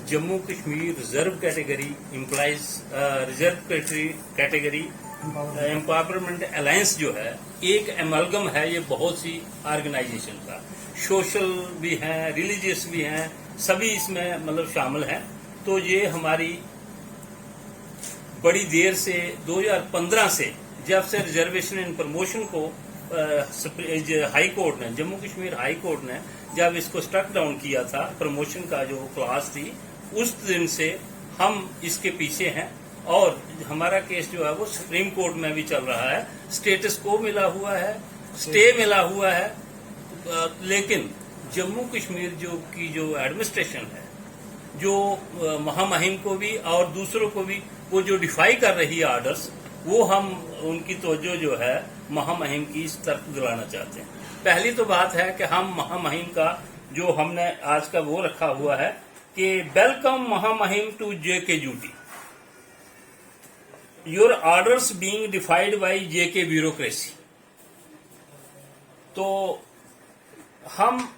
Jammu Kashmir reserve category implies reserve category empowerment alliance जो है एक एमलगम है। ये बहुत सी ऑर्गेनाइजेशन का, सोशल भी हैं, रिलीजियस भी हैं, सभी इसमें मतलब शामिल हैं। तो ये हमारी बड़ी देर से 2015 से जब से रिजर्वेशन इन प्रमोशन को हाई कोर्ट ने, जम्मू कश्मीर हाई कोर्ट ने जब इसको स्ट्रक डाउन किया था, प्रमोशन का जो क्लास थी, उस दिन से हम इसके पीछे हैं। और हमारा केस जो है वो सुप्रीम कोर्ट में भी चल रहा है, स्टेटस को मिला हुआ है, स्टे मिला हुआ है। लेकिन जम्मू कश्मीर जो एडमिनिस्ट्रेशन है, जो महामहिम को भी और दूसरों को भी वो जो डिफाई कर रही है ऑर्डर्स, वो हम उनकी तवज्जो जो है महामहिम की इस तरफ दिलाना चाहते हैं। पहली तो बात है कि हम महामहिम का जो हमने आज का वो रखा हुआ है कि वेलकम महामहिम to JK duty, your orders being defied by JK bureaucracy. तो हम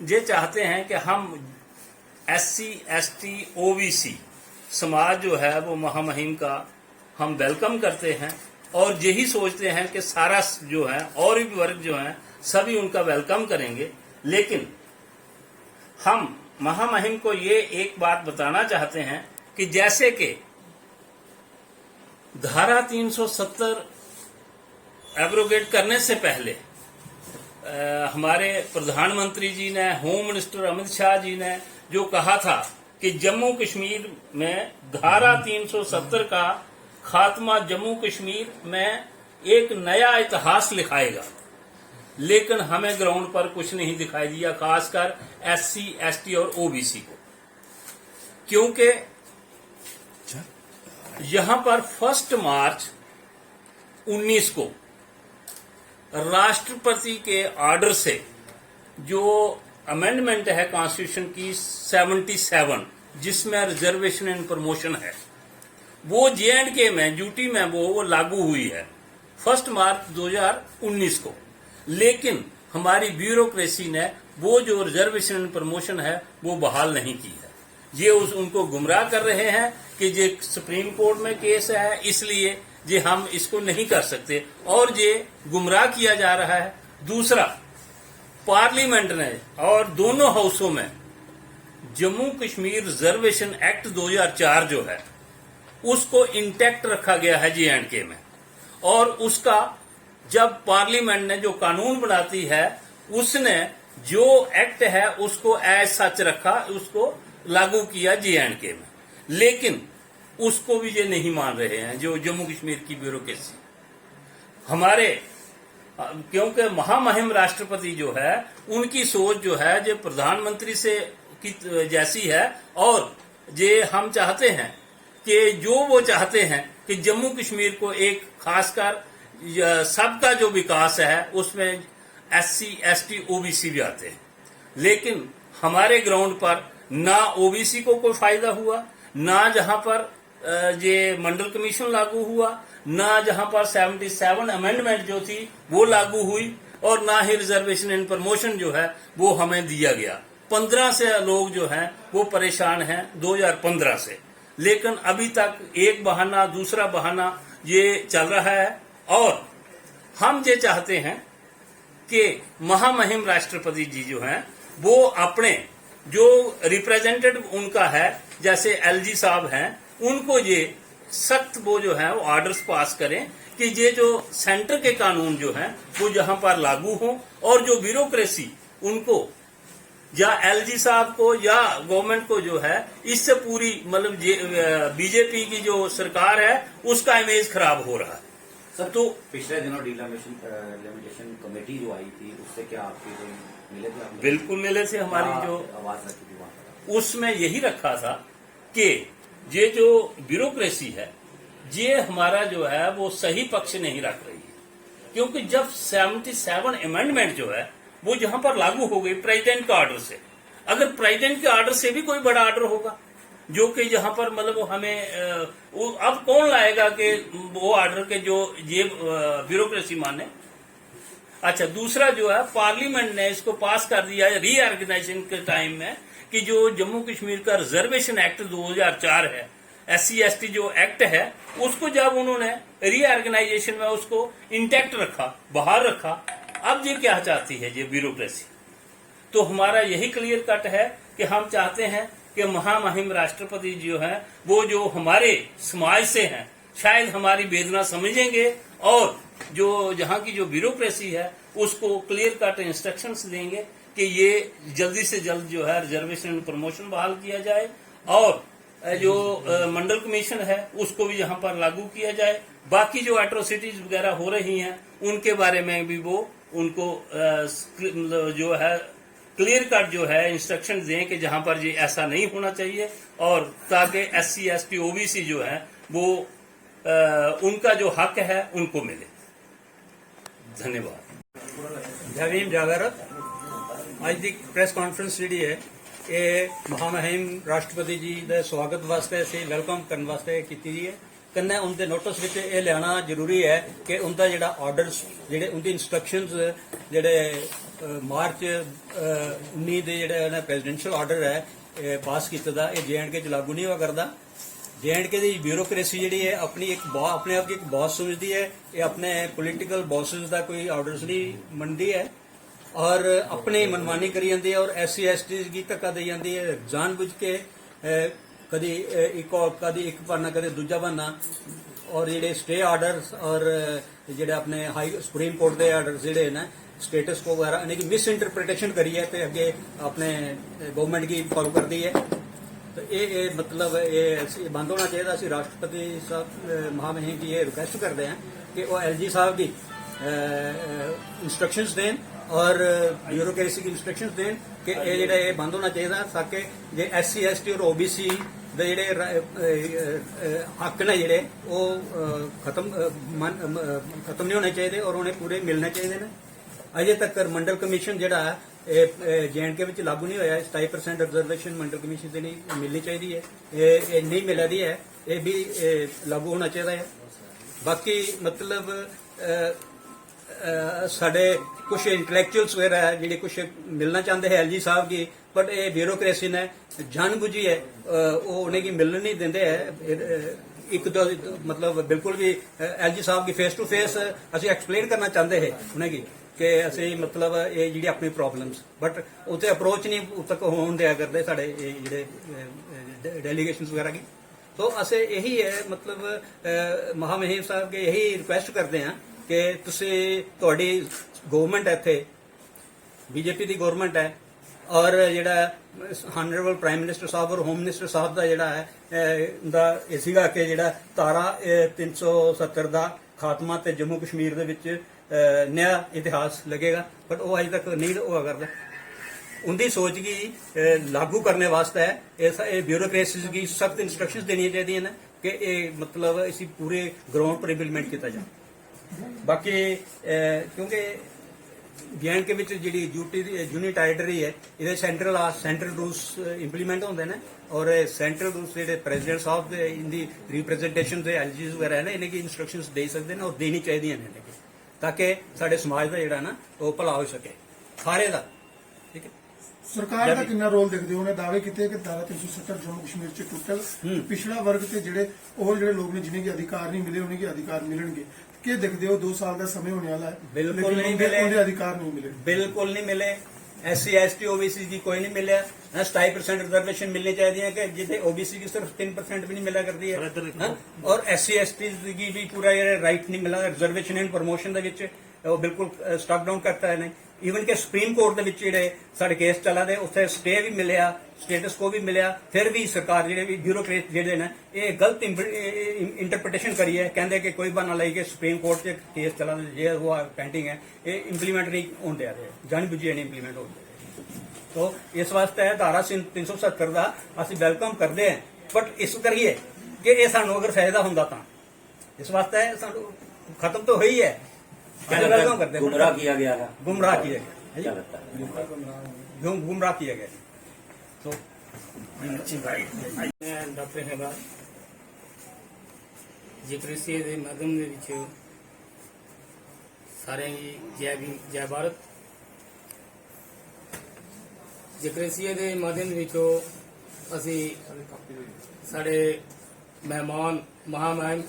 ये चाहते हैं कि हम SC ST OBC समाज जो है वो महामहिम का हम वेलकम करते हैं और यही सोचते हैं कि सारा जो है और भी वर्ग जो है सभी उनका वेलकम करेंगे। लेकिन हम महामहिम को ये एक बात बताना चाहते हैं कि जैसे कि धारा 370 एब्रोगेट करने से पहले हमारे प्रधानमंत्री जी ने, होम मिनिस्टर अमित शाह जी ने जो कहा था कि जम्मू कश्मीर में धारा 370 का खात्मा जम्मू कश्मीर में एक नया इतिहास लिखाएगा, लेकिन हमें ग्राउंड पर कुछ नहीं दिखाई दिया, खासकर SC ST और OBC को। क्योंकि यहां पर 1 मार्च 19 को राष्ट्रपति के ऑर्डर से जो अमेंडमेंट है कॉन्स्टिट्यूशन की 77, जिसमें रिजर्वेशन एंड प्रमोशन है, वो J&K में ड्यूटी में वो लागू हुई है 1 मार्च 2019 को। लेकिन हमारी ब्यूरोक्रेसी ने वो जो रिजर्वेशन एंड प्रमोशन है वो बहाल नहीं की है। ये उनको गुमराह कर रहे हैं कि ये सुप्रीम कोर्ट में केस है, इसलिए ये हम इसको नहीं कर सकते, और ये गुमराह किया जा रहा है। दूसरा, पार्लियामेंट ने और दोनों हाउसों में जम्मू कश्मीर रिजर्वेशन एक्ट 2004 जो है उसको इंटैक्ट रखा गया है J&K में, और उसका जब पार्लियामेंट ने जो कानून बनाती है उसने जो एक्ट है उसको एज सच रखा, उसको लागू किया J&K में। लेकिन उसको भी ये नहीं मान रहे हैं जो जम्मू कश्मीर की ब्यूरोक्रेसी हमारे, क्योंकि महामहिम राष्ट्रपति जो है उनकी सोच जो है जो प्रधानमंत्री से की जैसी है, और ये हम चाहते हैं कि जो वो चाहते हैं कि जम्मू कश्मीर को एक खासकर सबका जो विकास है उसमें SC ST OBC भी आते हैं। लेकिन हमारे ग्राउंड पर ना OBC को कोई फायदा हुआ, ना जहां पर ये मंडल कमीशन लागू हुआ, ना जहां पर 77 अमेंडमेंट जो थी वो लागू हुई, और ना ही रिजर्वेशन एंड प्रमोशन जो है वो हमें दिया गया। 15 से लोग जो हैं वो परेशान हैं 2015 से, लेकिन अभी तक एक बहाना दूसरा बहाना ये चल रहा है। और हम ये चाहते हैं कि महामहिम राष्ट्रपति जी जो हैं वो अपने जो रिप्रेजेंटेटिव उनका है, जैसे LG साहब हैं, उनको ये सख्त वो जो है वो ऑर्डर्स पास करें कि ये जो सेंटर के कानून जो हैं वो जहां पर लागू हों, और जो ब्यूरोक्रेसी उनको या LG साहब को या गवर्नमेंट को जो है इससे पूरी मतलब बीजेपी की जो सरकार है उसका इमेज खराब हो रहा है। सर, तो पिछले दिनों डिलिमिटेशन कमेटी जो आई थी उससे क्या आपके मिले थे? आपने बिल्कुल मिले थे। हमारी जो आवाज रखी थी वहां, उसमें यही रखा था कि ये जो ब्यूरोक्रेसी है ये हमारा जो है वो सही पक्ष नहीं रख रही है, क्योंकि जब 77 अमेंडमेंट जो है वो जहां पर लागू हो गई प्रेसिडेंट के ऑर्डर से, अगर प्रेसिडेंट के ऑर्डर से भी कोई बड़ा ऑर्डर होगा जो कि जहां पर मतलब हमें अब कौन लाएगा कि वो ऑर्डर के जो ये ब्यूरोक्रेसी माने। अच्छा, दूसरा जो है पार्लियामेंट ने इसको पास कर दिया रीऑर्गेनाइजेशन के टाइम में कि जो जम्मू कश्मीर का रिजर्वेशन एक्ट 2004 है, SC/ST जो एक्ट है, उसको जब उन्होंने रीऑर्गेनाइजेशन में उसको इंटैक्ट रखा, बाहर रखा, अब ये क्या चाहती है ये ब्यूरोक्रेसी। तो हमारा यही क्लियर कट है कि हम चाहते हैं कि महामहिम राष्ट्रपति जो है वो जो हमारे समाज से हैं शायद हमारी वेदना समझेंगे और जो जहां की जो ब्यूरोक्रेसी है उसको क्लियर कट इंस्ट्रक्शंस देंगे कि ये जल्दी से जल्द जो है रिजर्वेशन एंड प्रमोशन बहाल किया जाए और जो मंडल कमीशन है उसको भी यहाँ पर लागू किया जाए। बाकी जो एट्रोसिटीज वगैरह हो रही हैं उनके बारे में भी वो उनको जो है क्लियर कट जो है इंस्ट्रक्शन दें कि जहां पर ये ऐसा नहीं होना चाहिए और ताकि SC/ST OBC जो है वो उनका जो हक है उनको मिले। धन्यवाद। जय भीम जय भारत। ਅੱਜ ਦੀ ਪ੍ਰੈਸ ਕਾਨਫਰੰਸ ਜਿਹੜੀ ਹੈ ਇਹ ਮਹਾਮਹਿਮ ਰਾਸ਼ਟਰਪਤੀ ਜੀ ਦੇ ਸਵਾਗਤ ਵਾਸਤੇ ਅਸੀਂ ਵੈਲਕਮ ਕਰਨ ਵਾਸਤੇ ਕੀਤੀ ਜੀ ਹੈ। ਕੰਨੇ ਉਹਦੇ ਨੋਟਿਸ ਵਿੱਚ ਇਹ ਲਿਆਉਣਾ ਜ਼ਰੂਰੀ ਹੈ ਕਿ ਉਹਦਾ ਜਿਹੜਾ ਆਰਡਰਸ ਜਿਹੜੇ ਉਹਦੀ ਇਨਸਟਰਕਸ਼ਨਸ ਜਿਹੜੇ ਮਾਰਚ 19 ਦੇ ਜਿਹੜਾ ਪ੍ਰੈਜ਼ੀਡੈਂਸ਼ੀਅਲ ਆਰਡਰ ਹੈ ਪਾਸ ਕੀਤਾ ਦਾ ਇਹ J&K 'ਚ ਲਾਗੂ ਨਹੀਂ ਹੋਇਆ ਕਰਦਾ। J&K ਦੀ ਬਿਊਰੋਕ੍ਰੇਸੀ ਜਿਹੜੀ ਹੈ ਆਪਣੇ ਆਪ ਦੀ ਇੱਕ ਬੌਸ ਸਮਝਦੀ ਹੈ, ਇਹ ਆਪਣੇ ਪੋਲੀਟੀਕਲ ਬੌਸਸ ਦਾ ਕੋਈ ਆਰਡਰਸ ਨਹੀਂ ਮੰਨਦੀ ਹੈ और अपनी मनमानी करी जाती है और SC/ST की धक्का दी जाती है जानबूझ के कभी एक बहाना कदे दूजा बहाना और जेडे स्टे आर्डर्स और जेडे अपने हाई सुप्रीम कोर्ट के आर्डर जेडे ना स्टेटस को वगैरह इन्हें की मिस इंटरप्रिटेशन करी है तो अगे अपने गवर्नमेंट की फॉलो कर दी है। तो ये मतलब ये बंद होना चाहिए। असं राष्ट्रपति साहब महामहिम की ये रिक्वेस्ट करते हैं कि वो LG साहब की इंस्ट्रक्शंस दें और ब्यूरोक्रेसी की इंस्ट्रक्शंस दें कि ये बंद होना चाहिए ताकि जे SC/ST और OBC ਦੇ ਜਿਹੜੇ ਹੱਕ ਨੇ ਜਿਹੜੇ ਉਹ ਖਤਮ ਨਹੀਂ ਹੋਣੇ ਚਾਹੀਦੇ ਔਰ ਉਹਨੇ ਪੂਰੇ ਮਿਲਣੇ ਚਾਹੀਦੇ ਨੇ। ਅਜੇ ਤੱਕ ਮੰਡਲ ਕਮਿਸ਼ਨ ਜਿਹੜਾ ਇਹ J&K ਵਿੱਚ ਲਾਗੂ ਨਹੀਂ ਹੋਇਆ। 27% ਰਿਜ਼ਰਵੇਸ਼ਨ ਮੰਡਲ ਕਮਿਸ਼ਨ ਦੇ ਲਈ ਮਿਲਣੀ ਚਾਹੀਦੀ ਹੈ, ਇਹ ਨਹੀਂ ਮਿਲਦੀ ਹੈ, ਇਹ ਵੀ ਲਾਗੂ ਹੋਣਾ ਚਾਹੀਦਾ ਹੈ। ਬਾਕੀ ਮਤਲਬ ਸਾਡੇ कुछ इंटलैक्चुअल्स वगैरह है ਜਿਹੜੇ कुछ मिलना चाहते हैं LG साहब की बट ये ब्यूरोक्रेसी ने जानबूझी है वो उन्हें की मिलने नहीं देते है। एक तो मतलब बिल्कुल भी LG साहब की फेस टू फेस असं एक्सप्लेन करना चाहते हैं उन्हें की कि असं मतलब ये जी अपनी प्रॉब्लम्स बट उत्ते अप्रोच नहीं तक होने दिया करते साढ़े जे डेलीगेशन वगैरह की। तो असं यही है मतलब महामहिम साहब के यही रिक्वेस्ट करते हैं कि तुसी ਤੁਹਾਡੀ गवर्नमेंट है इत्थे BJP की गवर्नमेंट है और जिहड़ा ऑनरेबल प्राइम मिनिस्टर साहब और होम मिनिस्टर साहब का जिहड़ा है सीगा कि जिहड़ा धारा 370 का खात्मा ते जम्मू कश्मीर दे विच नया इतिहास लगेगा बट वो अजे तक नहीं हुआ करता। उनकी सोच की लागू करने वास्ते ब्यूरोक्रेसी की सख्त इंस्ट्रक्शंस देनी चाहिए ने कि ये मतलब इसी पूरे ग्राउंड पर इंप्लीमेंट किया जाए। बाकी क्योंकि J&K ਵਿੱਚ ਜਿਹੜੀ यूनिट ਟੈਰੀਟਰੀ ਹੈ ਇਹਦੇ ਸੈਂਟਰਲ ਰੂਲਸ ਇੰਪਲੀਮੈਂਟ ਹੁੰਦੇ ਨੇ ਔਰ ਸੈਂਟਰਲ ਰੂਲਸ ਜਿਹੜੇ ਪ੍ਰੈਜ਼ੀਡੈਂਟ ਸਾਹਿਬ ਦੇ ਇਨਦੀ ਰਿਪਰੈਜ਼ੈਂਟੇਸ਼ਨ ਦੇ LGs ਵਗੈਰਾ ਨੇ ਇਹਨਾਂ ਕੀ ਇਨਸਟਰਕਸ਼ਨਸ ਦੇ ਸਕਦੇ ਨੇ ਔਰ ਦੇਣੀ ਚਾਹੀਦੀਆਂ ਨੇ ਤਾਂ ਕਿ ਸਾਡੇ ਸਮਾਜ ਦਾ ਜਿਹੜਾ ਨਾ ਉਹ ਭਲਾ ਹੋ ਸਕੇ ਸਾਰੇ ਦਾ। ਠੀਕ ਹੈ। ਸਰਕਾਰ ਦਾ ਕਿੰਨਾ ਰੋਲ ਦੇਖਦੇ ਹੋ? ਉਹਨੇ ਦਾਅਵੇ ਕੀਤੇ ਕਿ ਧਾਰਾ 370 ਜੰਮੂ ਕਸ਼ਮੀਰ ਚ ਟੁੱਟਲ ਪਿਛੜਾ ਵਰਗ ਤੇ ਜਿਹੜੇ ਲੋਕ ਨੇ ਜਿਨ੍ਹਾਂ ਦੇ ਅਧਿਕਾਰ ਨਹੀਂ ਮਿਲੇ ਉਹਨਾਂ ਦੇ ਅਧਿਕਾਰ ਮਿਲਣਗੇ। ਕੀ ਦੇਖਦੇ ਹੋ 2 ਸਾਲ ਦਾ ਸਮੇਂ ਹੋਣੇ ਵਾਲਾ ਹੈ ਬਿਲਕੁਲ ਨਹੀਂ ਮਿਲੇ, ਉਹਦੇ ਅਧਿਕਾਰ ਨਹੀਂ ਮਿਲੇ, ਬਿਲਕੁਲ ਨਹੀਂ ਮਿਲੇ। SC/ST OBC की कोई नहीं मिला। 27% रिजर्वेशन मिलनी चाहिए कि जिसे OBC की सिर्फ 3% भी नहीं मिला करती है और SC/ST की भी पूरा राइट नहीं मिला। रिजर्वेशन एंड प्रमोशन वो बिल्कुल स्टॉक डाउन करता है नहीं। ਈਵਨ ਕਿ ਸੁਪਰੀਮ ਕੋਰਟ ਦੇ ਵਿੱਚ ਜਿਹੜੇ ਸਾਡੇ ਕੇਸ ਚੱਲਾ ਦੇ ਉੱਥੇ ਸਟੇ ਵੀ ਮਿਲਿਆ, ਸਟੇਟਸ ਕੋ ਵੀ ਮਿਲਿਆ, ਫਿਰ ਵੀ ਸਰਕਾਰ ਜਿਹੜੇ ਵੀ ਬਿਊਰੋਕਰੇਟ ਜਿਹੜੇ ਨੇ ਇਹ ਗਲਤ ਇੰਟਰਪ੍ਰੀਟੇਸ਼ਨ ਕਰੀ ਹੈ। ਕਹਿੰਦੇ ਕਿ ਕੋਈ ਬਹਾਨਾ ਲਈ ਕਿ ਸੁਪਰੀਮ ਕੋਰਟ 'ਚ ਕੇਸ ਚੱਲਾ ਜੇ ਉਹ ਪੈਂਡਿੰਗ ਹੈ ਇਹ ਇੰਪਲੀਮੈਂਟ ਨਹੀਂ ਹੁੰਦੇ ਆ ਰਹੇ, ਜਾਣੀ ਬੁੱਝੀ ਨਹੀਂ ਇੰਪਲੀਮੈਂਟ ਹੁੰਦੇ। तो इस वास्ते धारा 370 का असं वेलकम करते हैं बट इस करिए कि ये सानू अगर फायदा होंदा तां इस वास्ते सानू खत्म तो हुई है। वेलकम करते हैं। गुमराह किया गया है, गुमराह किया गया, क्या लगता है? गुमराह किया गया। तो डॉक्टर हेबार जिक्रेसी के माध्यम के सारे जय भीम जय भारत। ਜਕਰੇਸੀਏ ਦੇ ਮਾਧਿਅਮ ਵਿੱਚੋਂ ਅਸੀਂ ਸਾਡੇ ਮਹਿਮਾਨ ਮਹਾਮਹਿਮ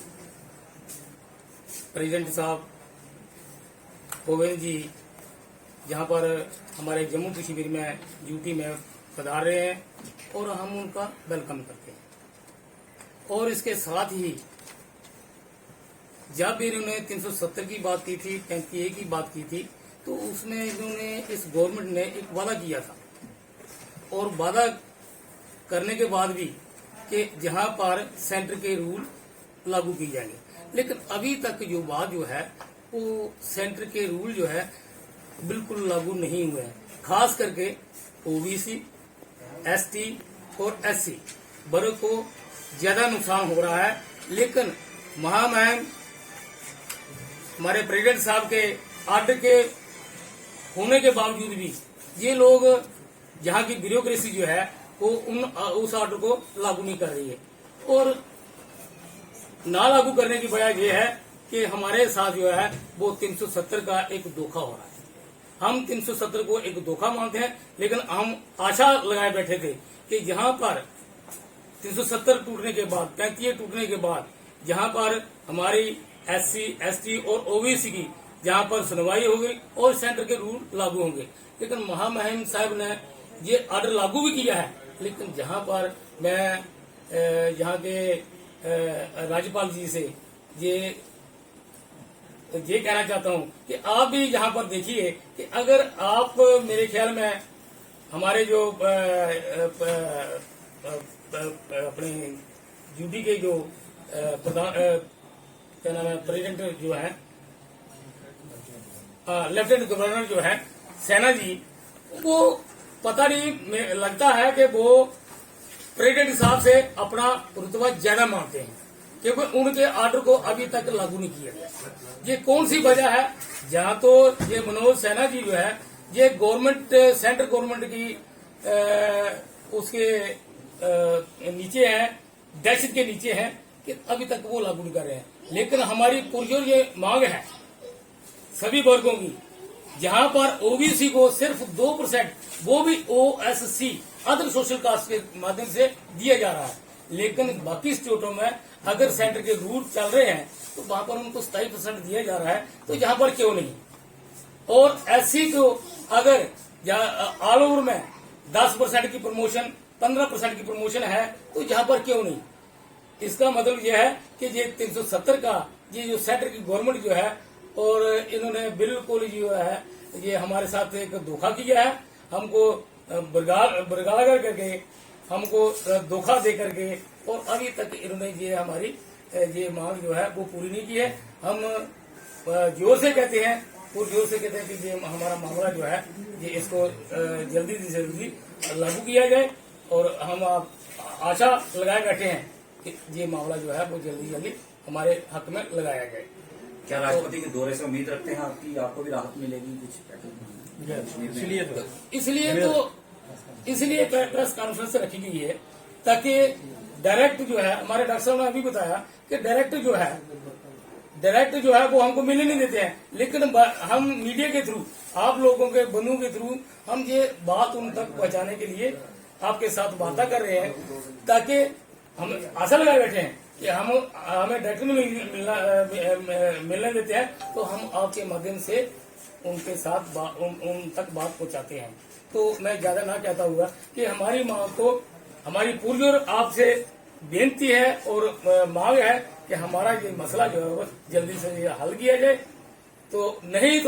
प्रेसिडेंट साहब गोविंद जी जहां पर हमारे जम्मू कश्मीर में ड्यूटी में पधार रहे हैं और हम उनका वेलकम करते हैं। और इसके साथ ही जब इन्होंने 370 की बात की थी, 35A की बात की थी, तो उसमें इन्होंने इस गवर्नमेंट ने एक वादा किया था और वादा करने के बाद भी कि जहां पर सेंटर के रूल लागू किए जाएंगे, लेकिन अभी तक जो बात जो है वो सेंटर के रूल जो है बिल्कुल लागू नहीं हुए हैं। खास करके ओबीसी, एसटी और एससी वर्ग को ज्यादा नुकसान हो रहा है। लेकिन महामहिम हमारे प्रेसिडेंट साहब के आर्डर के होने के बावजूद भी ये लोग यहाँ की ब्यूरोक्रेसी जो है वो उस आर्डर को लागू नहीं कर रही है। और ना लागू करने की वजह यह है कि हमारे साथ जो है वो 370 का एक धोखा हो रहा है। हम 370 को एक धोखा मानते हैं, लेकिन हम आशा लगाए बैठे थे कि जहां पर 370 टूटने के बाद, 35 टूटने के बाद, जहां पर हमारी एससी, एसटी और ओबीसी की जहां पर सुनवाई होगी और सेंटर के रूल लागू होंगे। लेकिन महामहिम साहब ने ये आर्डर लागू भी किया है। लेकिन जहां पर मैं यहाँ के राज्यपाल जी से ये कहना चाहता हूं कि आप भी यहाँ पर देखिए कि अगर आप मेरे ख्याल में हमारे जो अपने ड्यूटी के जो प्रधान क्या नाम है प्रेसिडेंट जो है लेफ्टिनेंट गवर्नर जो है सेना जी, वो पता नहीं लगता है कि वो प्रेसिडेंट साहब से अपना रुतबा ज्यादा मानते हैं, क्योंकि उनके आर्डर को अभी तक लागू नहीं किया गया। ये कौन सी वजह है? जहां तो ये मनोज सिन्हा जी जो है ये गवर्नमेंट, सेंट्रल गवर्नमेंट की उसके नीचे है, दहशत के नीचे है कि अभी तक वो लागू नहीं कर रहे हैं। लेकिन हमारी पुरजोर ये मांग है सभी वर्गों की, जहां पर ओबीसी को सिर्फ 2%, वो भी ओएससी अदर सोशल कास्ट के माध्यम से दिया जा रहा है। लेकिन बाकी स्टेटों में अगर सेंटर के रूल चल रहे हैं तो वहां पर उनको 27% दिया जा रहा है, तो यहाँ पर क्यों नहीं? और एससी को अगर ऑल ओवर में 10% की प्रमोशन, 15% की प्रमोशन है, तो यहाँ पर क्यों नहीं? इसका मतलब यह है कि ये 370 का ये जो सेंटर की गवर्नमेंट जो है, और इन्होंने बिल्कुल जो है ये हमारे साथ एक धोखा किया है। हमको बरगाला करके, हमको धोखा दे करके, और अभी तक इन्होंने ये हमारी ये मांग जो है वो पूरी नहीं की है। हम जोर से कहते हैं, पुरजोर से कहते हैं कि ये हमारा मामला जो है ये इसको जल्दी से जल्दी लागू किया जाए, और हम आशा लगाए बैठे हैं कि ये मामला जो है वो जल्दी जल्दी हमारे हक में लगाया जाए। क्या राष्ट्रपति के दौरे से उम्मीद रखते हैं आपको भी राहत मिलेगी कुछ? इसलिए प्रेस कॉन्फ्रेंस रखी गई है, ताकि डायरेक्ट जो है, हमारे डॉक्टर साहब ने अभी बताया कि डायरेक्ट जो है वो हमको मिलने नहीं देते हैं। लेकिन हम मीडिया के थ्रू, आप लोगों के बंधुओं के थ्रू हम ये बात उन तक पहुंचाने के लिए आपके साथ वार्ता कर रहे हैं, ताकि हम आशा लगाए बैठे हैं कि हमें डायरेक्ट मिलने देते हैं, तो हम आपके माध्यम से उनके साथ उन तक बात पहुंचाते हैं। तो मैं ज्यादा ना कहता हुआ कि हमारी मांग को, हमारी पुरजोर आपसे बेनती है और मांग है कि हमारा ये मसला जो है वो जल्दी से हल किया जाए, तो नहीं तो